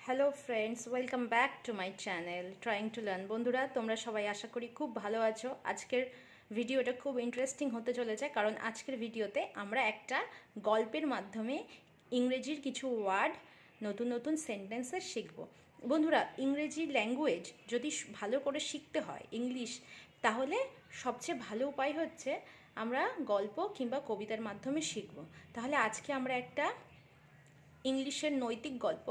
Hello friends, welcome back to my channel trying to learn. বন্ধুরা, তোমরা সবাই আশা করি খুব ভালো আছো। আজকের ভিডিওটা খুব ইন্টারেস্টিং হতে চলেছে, কারণ আজকের ভিডিওতে আমরা একটা গল্পের মাধ্যমে ইংরেজির কিছু ওয়ার্ড, নতুন নতুন সেন্টেন্সেস শিখব। বন্ধুরা, ইংরেজি ল্যাঙ্গুয়েজ যদি ভালো করে শিখতে হয়, ইংলিশ, তাহলে সবচেয়ে ভালো উপায় হচ্ছে আমরা গল্প কিংবা কবিতার মাধ্যমে শিখব। তাহলে আজকে আমরা একটা ইংলিশের নৈতিক গল্প,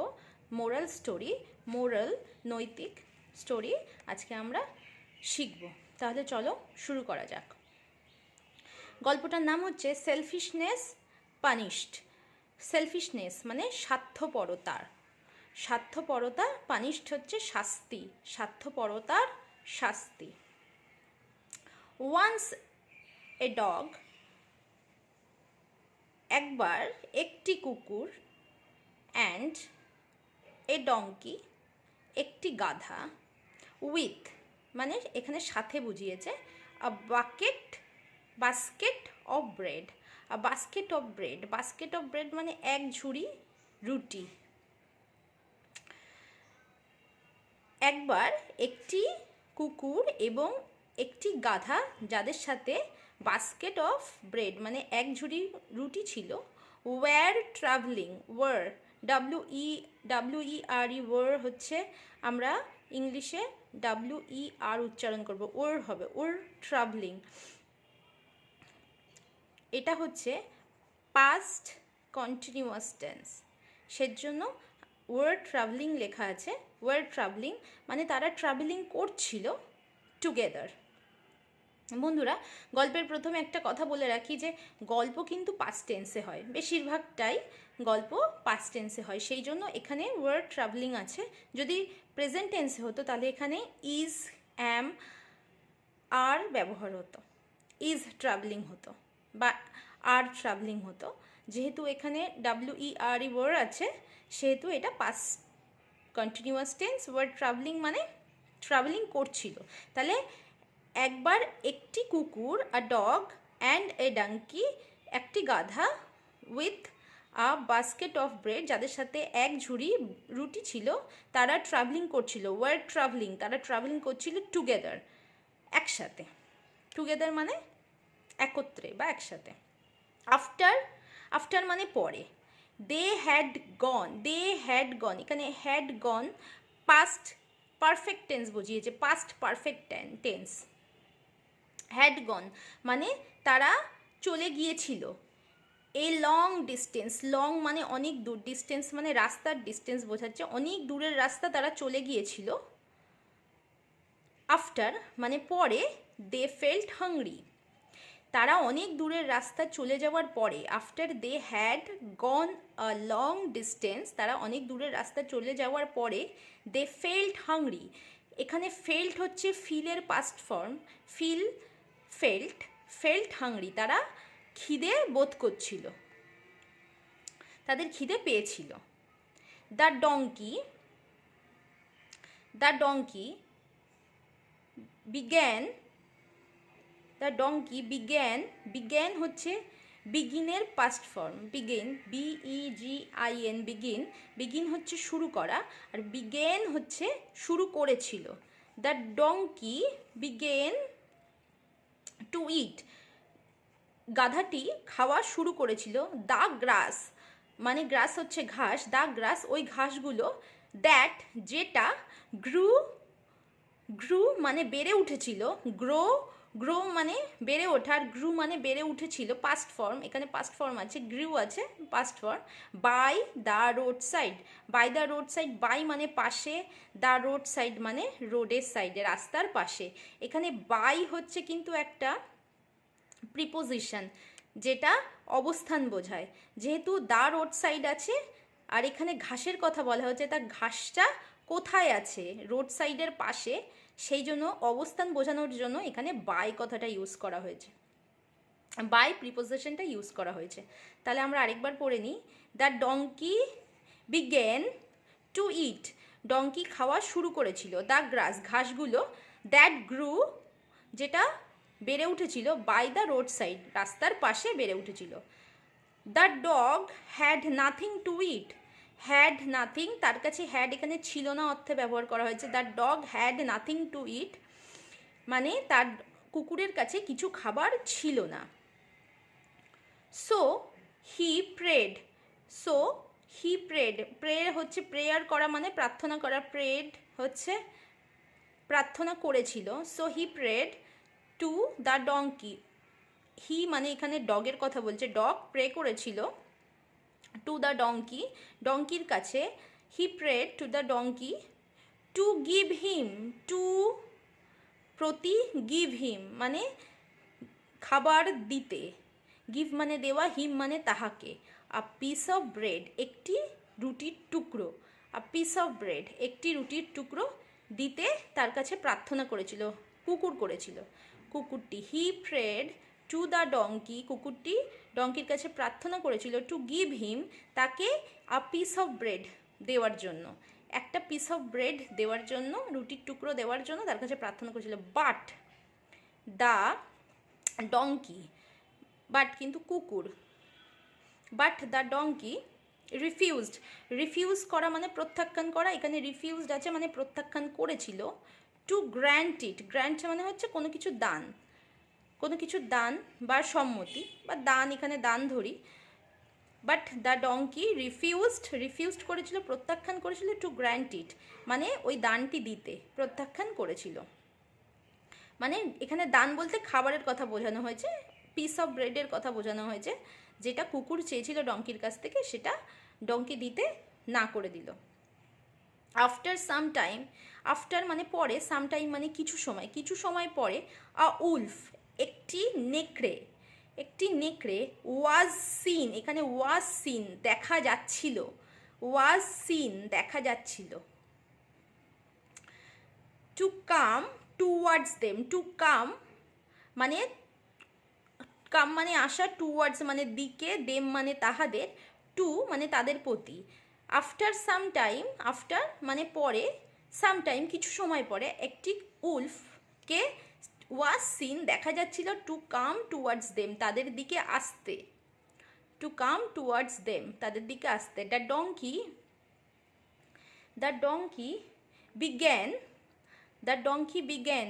নৈতিক স্টোরি আজকে আমরা শিখব। তাহলে চলো শুরু করা যাক। গল্পটার নাম হচ্ছে সেলফিশনেস পানিশড। সেলফিশনেস মানে স্বার্থপরতা, পানিশড হচ্ছে শাস্তি, স্বার্থপরতার শাস্তি। ওয়ান্স এ ডগ, একবার একটি কুকুর, অ্যান্ড এ ডঙ্কি, একটি গাধা, উইথ মানে এখানে সাথে বুঝিয়েছে, a basket of bread. Basket of bread মানে এক ঝুড়ি রুটি। একবার একটি কুকুর এবং একটি গাধা, যাদের সাথে বাস্কেট অফ ব্রেড মানে এক ঝুড়ি রুটি ছিল, ওয়ার হচ্ছে, আমরা ইংলিশে WER উচ্চারণ করব, ওর হবে, ওর ট্রাভেলিং। এটা হচ্ছে পাস্ট কন্টিনিউয়াস টেন্স, সেজন্য ওয়ার ট্রাভেলিং লেখা আছে। ওয়ার ট্রাভেলিং মানে তারা ট্রাভেলিং করছিল টুগেদার। বন্ধুরা, গল্পের প্রথমে একটা কথা বলে রাখি যে গল্প কিন্তু পাস্ট টেন্সে হয়, বেশিরভাগটাই গল্প পাস্ট টেন্সে হয়, সেই জন্য এখানে ওয়ার ট্রাভেলিং আছে। যদি প্রেজেন্ট টেন্সে হতো তাহলে এখানে ইজ, অ্যাম, আর ব্যবহার হতো, ইজ ট্রাভেলিং হতো বা আর ট্রাভেলিং হতো। যেহেতু এখানে WER ওয়ার আছে, সেহেতু এটা past continuous tense. Were travelling মানে ট্রাভেলিং করছিল। তাহলে একবার একটি কুকুর, আ ডগ অ্যান্ড এ ডাঙ্কি, একটি গাধা, with a basket of bread, যাদের সাথে এক ঝুড়ি রুটি ছিল, তারা ট্রাভেলিং করছিল। ওয়ার ট্রাভেলিং, তারা ট্রাভেলিং করছিল টুগেদার, একসাথে। টুগেদার মানে একত্রে বা একসাথে। আফটার মানে পরে। দে হ্যাড গন, এখানে had gone past perfect tense বুঝিয়েছে, past perfect tense. Had gone মানে তারা চলে গিয়েছিল। এ লং ডিস্টেন্স, লং মানে অনেক দূর, ডিস্টেন্স মানে রাস্তার ডিস্টেন্স বোঝাচ্ছে, অনেক দূরের রাস্তা তারা চলে গিয়েছিল। আফটার মানে পরে। দে ফেল্ট হাংরি, তারা অনেক দূরের রাস্তা চলে যাওয়ার পরে। After they had gone a long distance, তারা অনেক দূরের রাস্তা চলে যাওয়ার পরে। দে ফেল্ট হাংরি, এখানে ফেল্ট হচ্ছে ফিলের পাস্ট ফর্ম। ফেল্ট হাংরি, তারা খিদে বোধ করছিল, তাদের খিদে পেয়েছিল। দ্য ডঙ্কি বিজ্ঞান হচ্ছে বিগিনের পাস্ট ফর্ম। বিগিন হচ্ছে শুরু করা, আর বিগেন হচ্ছে শুরু করেছিল। দ্য ডঙ্কি বিগেন টু ইট, গাধাটি খাওয়া শুরু করেছিল। দ্য গ্রাস মানে গ্রাস হচ্ছে ঘাস, দ্য গ্রাস ওই ঘাসগুলো, দ্যাট যেটা, গ্রু মানে বেড়ে উঠেছিল, গ্রো মানে বেড়ে ওঠা, আর গ্রু মানে বেড়ে উঠেছিল পাস্ট ফর্ম, এখানে পাস্ট ফর্ম আছে, গ্রিউ আছে past form. By the road side, by মানে পাশে, দ্য রোড সাইড মানে রোডের সাইডে, রাস্তার পাশে। এখানে বাই হচ্ছে কিন্তু একটা প্রিপোজিশন, যেটা অবস্থান বোঝায়। যেহেতু দ্য রোড সাইড আছে আর এখানে ঘাসের কথা বলা হচ্ছে, তা ঘাসটা কোথায় আছে, রোড সাইডের পাশে, সেই জন্য অবস্থান বোঝানোর জন্য এখানে বাই কথাটা ইউজ করা হয়েছে, বাই প্রিপোজিশনটা ইউজ করা হয়েছে। তাহলে আমরা আরেকবার পড়ে নিই। The donkey began to eat, donkey খাওয়া শুরু করেছিল। দ্য গ্রাস ঘাসগুলো, দ্যাট গ্রু যেটা বেড়ে উঠেছিল, বাই দ্য রোড সাইড রাস্তার পাশে বেড়ে উঠেছিল। The dog had nothing to it, had nothing, তার কাছে হ্যাড এখানে ছিল না অর্থে ব্যবহার করা হয়েছে। The dog had nothing to eat, মানে তার কুকুরের কাছে কিছু খাবার ছিল না। So he prayed, so he prayed, pray হচ্ছে প্রেয়ার করা মানে প্রার্থনা করা, প্রেড হচ্ছে প্রার্থনা করেছিল। So he prayed to the donkey, he মানে এখানে ডগের কথা বলছে, ডগ প্রে করেছিল টু দ্য ডঙ্কি, ডঙ্কির কাছে। He prayed to the donkey to give him, to প্রতি, গিভ হিম মানে খাবার দিতে, গিভ মানে দেওয়া, হিম মানে তাহাকে। আ পিস অফ ব্রেড, একটি রুটির টুকরো, আ পিস অফ ব্রেড একটি রুটির টুকরো দিতে তার কাছে প্রার্থনা করেছিল, কুকুর করেছিল, কুকুরটি। হি প্রেড টু দ্য ডঙ্কি, কুকুরটি ডঙ্কির কাছে প্রার্থনা করেছিল টু গিভ হিম, তাকে আ পিস অফ ব্রেড দেওয়ার জন্য, একটা পিস অফ ব্রেড দেওয়ার জন্য, রুটির টুকরো দেওয়ার জন্য তার কাছে প্রার্থনা করেছিল। বাট দ্য ডঙ্কি, বাট কিন্তু কুকুর, but the donkey refused, refuse করা মানে প্রত্যাখ্যান করা, এখানে রিফিউজড আছে মানে প্রত্যাখ্যান করেছিল। টু গ্র্যান্ট ইট, গ্র্যান্ট মানে হচ্ছে কোনো কিছু দান, কোনো কিছু দান বা সম্মতি বা দান, এখানে দান ধরি। But the donkey refused, refused করেছিল প্রত্যাখ্যান করেছিল, টু গ্র্যান্ট ইট মানে ওই দানটি দিতে প্রত্যাখ্যান করেছিল। মানে এখানে দান বলতে খাবারের কথা বোঝানো হয়েছে, পিস অফ ব্রেডের কথা বোঝানো হয়েছে, যেটা কুকুর চেয়েছিল ডঙ্কির কাছ থেকে সেটা ডঙ্কি দিতে না করে দিল। আফটার সাম টাইম, আফটার মানে পরে, সাম টাইম মানে কিছু সময়, কিছু সময় পরে। আ উলফ একটি নেকড়ে, একটি নেকড়ে। ওয়াজ সিন, এখানে ওয়াজ সিন দেখা যাচ্ছিল, ওয়াজ সিন দেখা যাচ্ছিল। To come towards them, to come মানে কাম মানে আসা, টুয়ার্ডস মানে দিকে, দেম মানে তাহাদের, টু মানে তাদের প্রতি। আফটার সাম টাইম, আফটার মানে পরে, সাম টাইম কিছু সময় পরে, একটি উলফকে ওয়াজ সিন দেখা যাচ্ছিল, টু কাম টুয়ার্ডস দেম তাদের দিকে আসতে, টু কাম টুয়ার্ডস দেম তাদের দিকে আসতে। দ্য ডঙ্কি, দ্য ডঙ্কি বিজ্ঞান, দ্য ডঙ্কি বিজ্ঞান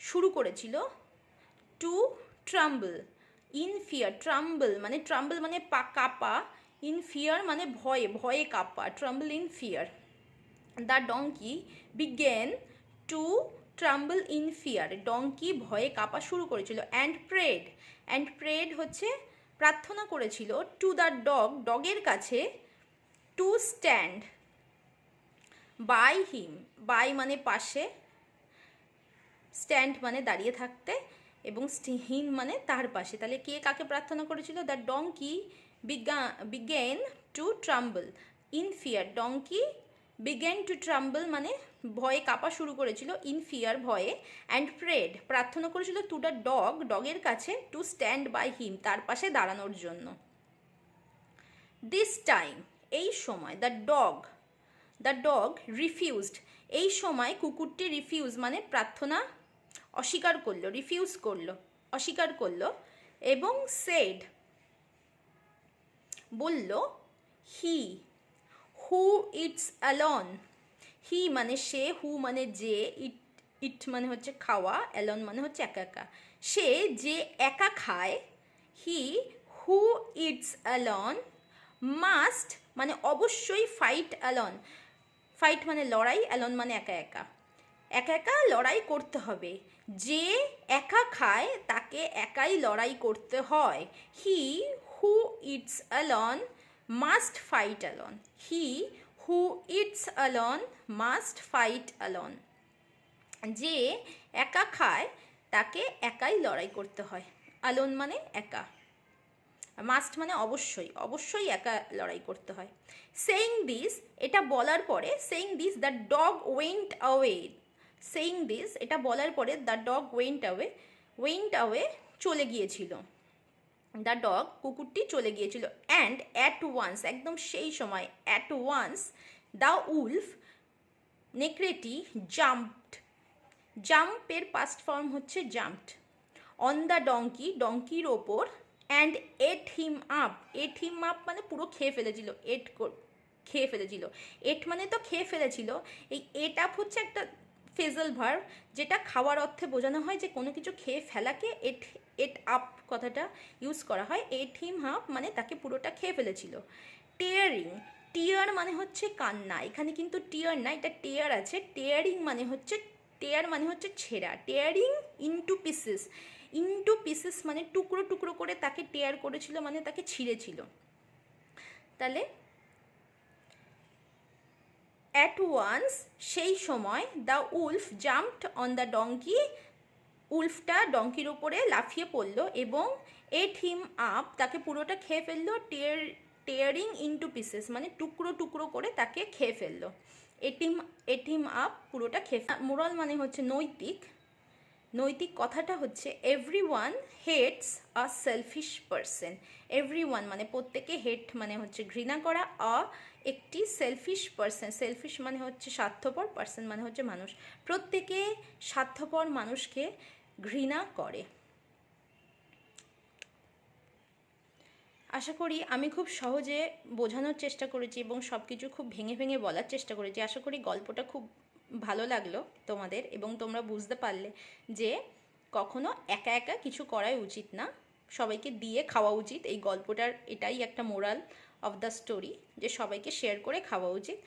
শুরু করেছিল, টু ট্রাম্বল ইন ফিয়ার, ট্রাম্বল মানে, ট্রাম্বল মানে কাঁপা, ইন ফিয়ার মানে ভয়ে, ভয়ে কাঁপা, tremble in fear. The donkey began to tremble in fear, donkey ভয়ে কাঁপা শুরু করেছিল। অ্যান্ড প্রেড, অ্যান্ড প্রেড হচ্ছে প্রার্থনা করেছিল, টু দ্য ডগ ডগের কাছে, to stand by him, by মানে পাশে, স্ট্যান্ড মানে দাঁড়িয়ে থাকতে, এবং হিম মানে তার পাশে। তাহলে কে কাকে প্রার্থনা করেছিল? The donkey began to tremble in fear, donkey began to tremble মানে ভয়ে কাঁপা শুরু করেছিল, ইন ফিয়ার ভয়ে। অ্যান্ড প্রেড প্রার্থনা করেছিল, টু দ্য ডগ ডগের কাছে, টু স্ট্যান্ড বাই হিম তার পাশে দাঁড়ানোর জন্য। দিস টাইম এই সময়, দ্য ডগ রিফিউজড এই সময় কুকুরটি রিফিউজ মানে প্রার্থনা অস্বীকার করলো, রিফিউজ করলো, অস্বীকার করলো, এবং সেড বলল, হি হু ইটস অ্যালন, হি মানে সে, হু মানে যে, ইট মানে হচ্ছে খাওয়া, অ্যালন মানে হচ্ছে একা একা, সে যে একা খায়। হি হু ইটস অ্যালন মাস্ট মানে অবশ্যই, ফাইট অ্যালন, ফাইট মানে লড়াই, অ্যালন মানে একা একা, একা একা লড়াই করতে হবে। যে একা খায় তাকে একাই লড়াই করতে হয়। He who eats alone must fight alone, he who eats alone must fight alone, যে একা খায় তাকে একাই লড়াই করতে হয়। অ্যালন মানে একা, মাস্ট মানে অবশ্যই, অবশ্যই একা লড়াই করতে হয়। সেইং দিস এটা বলার পরে, saying this the dog went away, saying this এটা বলার পরে the dog went away, went away চলে গিয়েছিল, দ্য ডগ কুকুরটি চলে গিয়েছিল। অ্যান্ড অ্যাট ওয়ান্স একদম সেই সময়, অ্যাট ওয়ান্স দ্য উলফ নেকড়েটি জাম্পড, জাম্পের পাস্ট ফর্ম হচ্ছে জাম্পড, অন দ্য ডঙ্কি ডঙ্কির ওপর, and ate him up, ate him up মানে পুরো খেয়ে ফেলেছিল, খেয়ে ফেলেছিল। এট মানে তো খেয়ে ফেলেছিল, এই এট আপ হচ্ছে একটা ফেজাল ভার্ব, যেটা খাওয়ার অর্থে বোঝানো হয়, যে কোনো কিছু খেয়ে ফেলাকে এট এট আপ কথাটা ইউজ করা হয়। এট হিম হাফ মানে তাকে পুরোটা খেয়ে ফেলেছিল। টেয়ারিং, টিয়ার মানে হচ্ছে কান্না, এখানে কিন্তু টিয়ার না, এটা টেয়ার আছে। টেয়ারিং মানে হচ্ছে, টেয়ার মানে হচ্ছে ছেঁড়া, টেয়ারিং ইনটু পিসেস, ইনটু পিসেস মানে টুকরো টুকরো করে তাকে টেয়ার করেছিল, মানে তাকে ছিঁড়েছিল। তাহলে অ্যাট ওয়ান্স সেই সময় the wolf jumped on the donkey, উলফটা ডঙ্কির ওপরে লাফিয়ে পড়লো এবং এট হিম আপ তাকে পুরোটা খেয়ে ফেললো। টেয়ারিং ইনটু পিসেস মানে টুকরো টুকরো করে তাকে খেয়ে ফেললো। এট হিম আপ পুরোটা খেয়ে, মোরাল মানে হচ্ছে নৈতিক। নৈতিক কথাটা হচ্ছে every one hates a selfish person. Every one মানে প্রত্যেকে, হেট মানে হচ্ছে ঘৃণা করা, একটি সেলফিশ পারসন, সেলফিশ মানে হচ্ছে স্বার্থপর, পারসন মানে হচ্ছে মানুষ। প্রত্যেকে স্বার্থপর মানুষকে ঘৃণা করে। আশা করি আমি খুব সহজে বোঝানোর চেষ্টা করেছি এবং সব কিছু খুব ভেঙে ভেঙে বলার চেষ্টা করেছি। আশা করি গল্পটা খুব ভালো লাগলো তোমাদের এবং তোমরা বুঝতে পারলে যে কখনো একা একা কিছু করাই উচিত না, সবাইকে দিয়ে খাওয়া উচিত। এই গল্পটার এটাই একটা মোরাল অফ দ্য স্টোরি, যে সবাইকে শেয়ার করে খাওয়া উচিত।